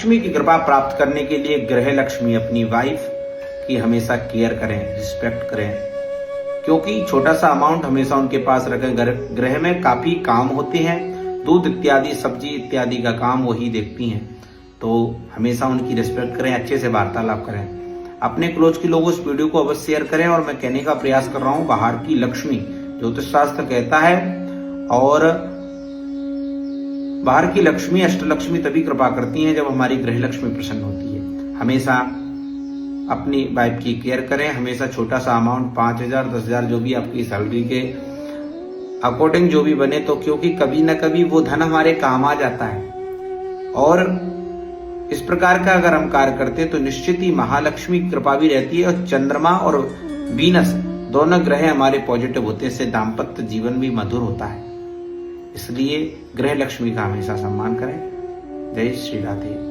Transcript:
लक्ष्मी की कृपा प्राप्त करने के लिए ग्रह लक्ष्मी अपनी वाइफ की हमेशा केयर करें, रिस्पेक्ट करें, क्योंकि छोटा सा अमाउंट हमेशा उनके पास रखें। ग्रह में काफी काम होते हैं, दूध इत्यादि, सब्जी इत्यादि का काम वही देखती हैं, तो हमेशा उनकी रिस्पेक्ट करें, अच्छे से वार्तालाप करें। अपने क्लोज के लोगों इस वीडियो को अवश्य शेयर करें। और मैं कहने का प्रयास कर रहा हूं, बाहर की लक्ष्मी ज्योतिष शास्त्र कहता है, और बाहर की लक्ष्मी, अष्टलक्ष्मी तभी कृपा करती हैं जब हमारी गृह लक्ष्मी प्रसन्न होती है। हमेशा अपनी वाइफ की केयर करें, हमेशा छोटा सा अमाउंट 5,000 10,000 जो भी आपकी सैलरी के अकॉर्डिंग जो भी बने, तो क्योंकि कभी ना कभी वो धन हमारे काम आ जाता है। और इस प्रकार का अगर हम कार्य करते हैं तो निश्चित ही महालक्ष्मी की कृपा भी रहती है। और चंद्रमा और वीनस दोनों ग्रह हमारे पॉजिटिव होते हैं, इससे दाम्पत्य जीवन भी मधुर होता है। इसलिए गृह लक्ष्मी का हमेशा सम्मान करें। जय श्री राधे।